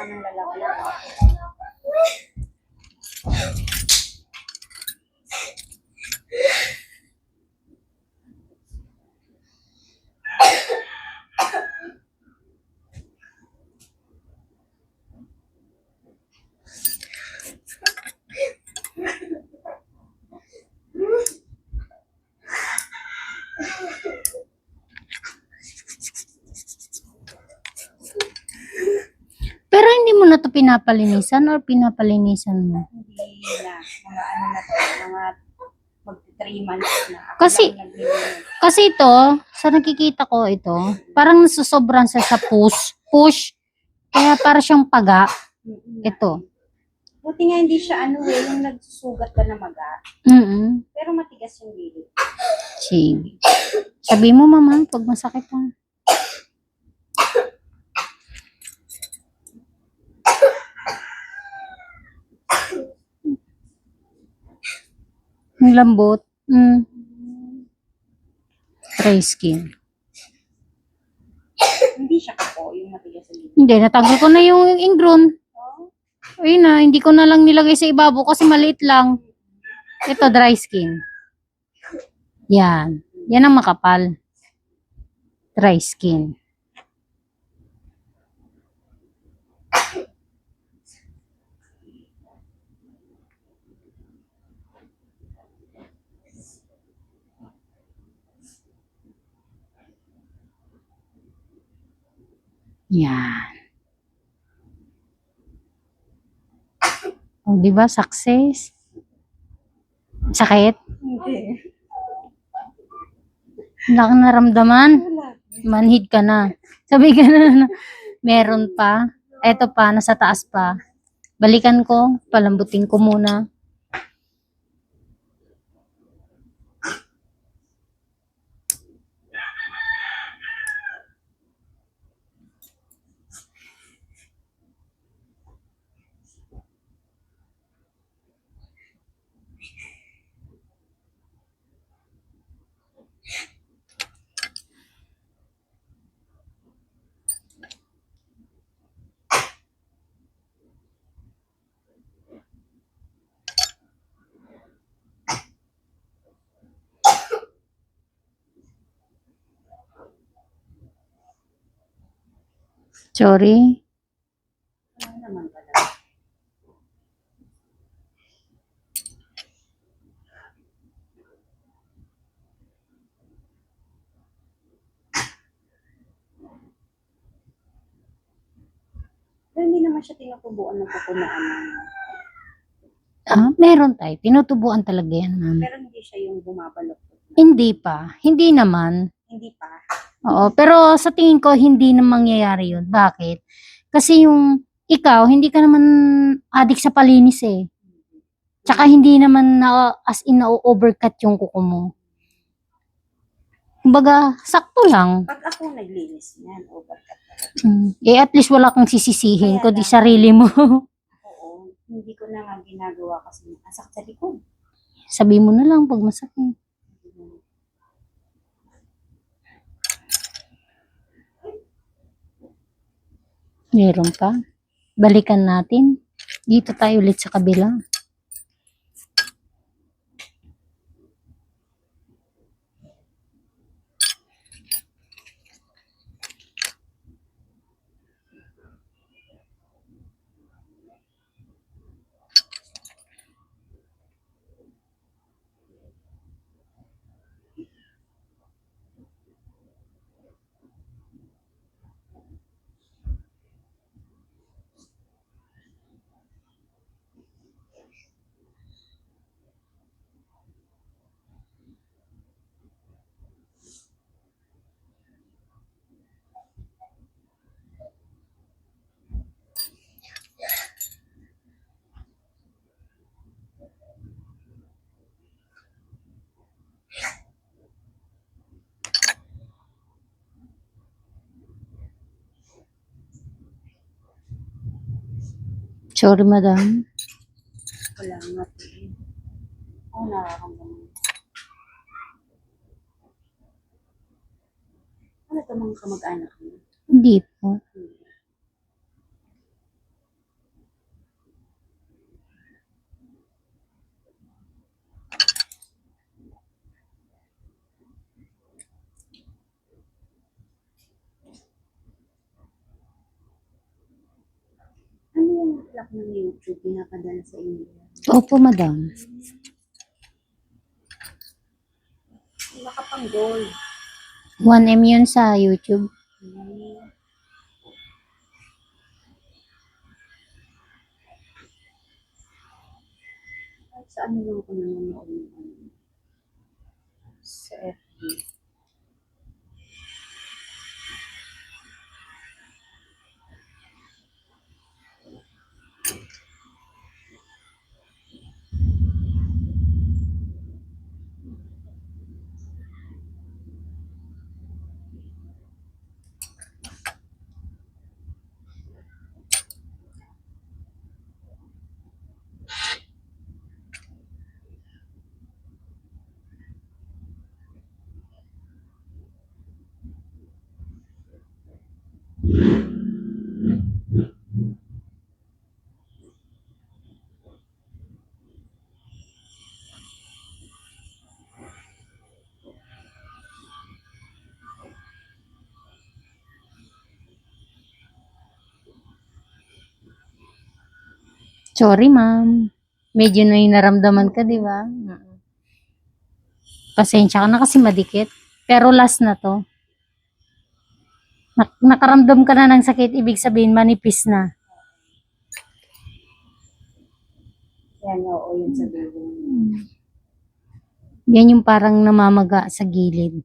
ng lalagyan. Pero hindi mo na to pinapalinisan or pinapalinisan mo? Hindi na. Mga ano na to, mga mag-3 months na. Ako Kasi- lang naglilinis. Kasi ito, sa nakikita ko ito, parang nasusobran siya sa push. Kaya para siyang paga. Ito. Buti nga hindi siya yung nagsusugat ka na maga. Pero matigas yung gilid. Sige. Sabi mo, mama, pag masakit pa. Ang lambot. Dry skin. Hindi siya kako, yung matigas yung gilid. Hindi, natanggal ko na yung ingron. Oh, Ayun na, hindi ko na lang nilagay sa ibabaw kasi maliit lang. Ito, dry skin. Yan. Yan ang makapal. Dry skin. Yan. O, di ba? Success. Sakit? hindi. Wala kang naramdaman? Wala. Manhid ka na. Sabi ka na, meron pa. Eto pa, nasa taas pa. Balikan ko, palambutin ko muna. Sorry. Wala naman pala. Pero hindi naman siya tinutubuan ng pupunaan. Meron tayo. Tinutubuan talaga yan, ma'am. Pero hindi siya yung bumabalot. Hindi pa. Hindi naman. Hindi pa. Oo, pero sa tingin ko, hindi na mangyayari yun. Bakit? Kasi yung ikaw, hindi ka naman adik sa palinis eh. Tsaka hindi naman as in na-overcut yung kuko mo. Kumbaga, sakto lang. Pag ako naglinis niyan, overcut na. At least wala kang sisisihin, Kaya kundi lang. sarili mo. Oo. Hindi ko na nga ginagawa kasi nasakit sa likod. Sabi mo na lang pag masakit. Meron pa. Balikan natin. Dito tayo ulit sa kabila. Sorry, madam. Wala nga. Oo, nararamdaman. Ano ito mga kamag-anak mo? Hindi po. yung clock ng YouTube pinapadala sa inyo? Opo, madam. Wala ka pang gold. 1M yun sa YouTube. Sa ano lang ako nanonood ng ano? Sa FB. Sorry, ma'am. Medyo na yung naramdaman ka, di ba? Pasensya ka na kasi madikit. Pero last na to. Nakaramdam ka na ng sakit, ibig sabihin manipis na. Yan, oo, yun sa dulo. Yan yung parang namamaga sa gilid.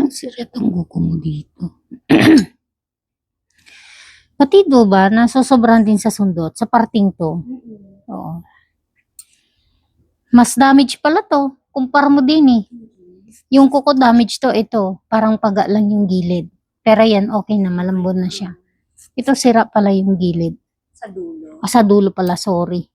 Ang sirat ang guko mo dito. Pati ba, nasosobrahan din sa sundot, sa parting to. Oo. Mas damage pala to. Kumpara mo din eh. Yung kuko damage to, ito. Parang paga lang yung gilid. Pero yan, okay na, malambot na siya. Ito sira pala yung gilid. Sa dulo. Sa dulo pala, sorry.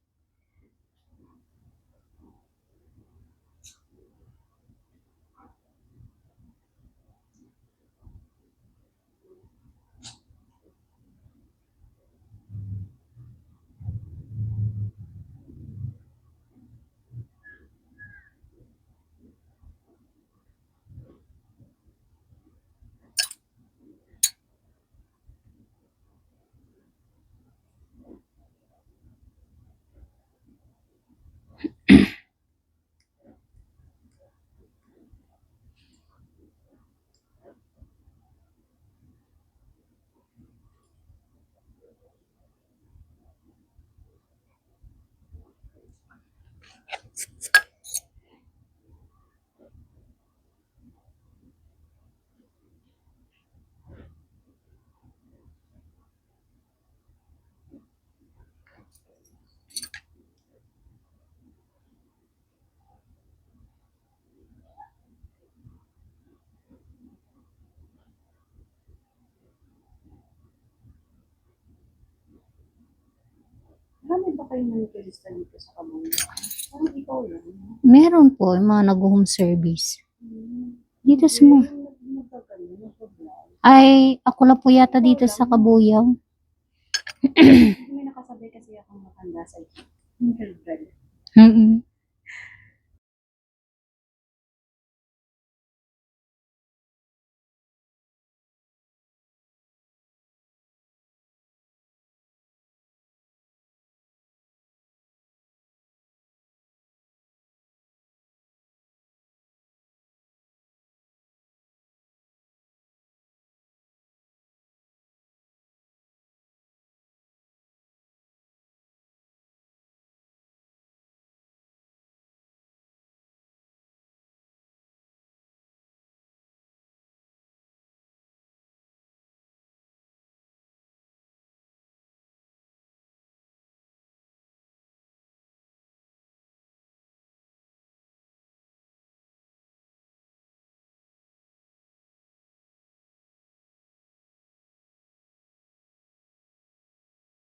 Marami ba kayong manicurista dito sa Kabuya? Parang ikaw lang. Meron po, yung mga nag-home service. Dito sa mga... Ay, ako lang po yata dito sa Kabuyaw. May nakasabay kasi akong matanda sa girlfriend. Mm-mm.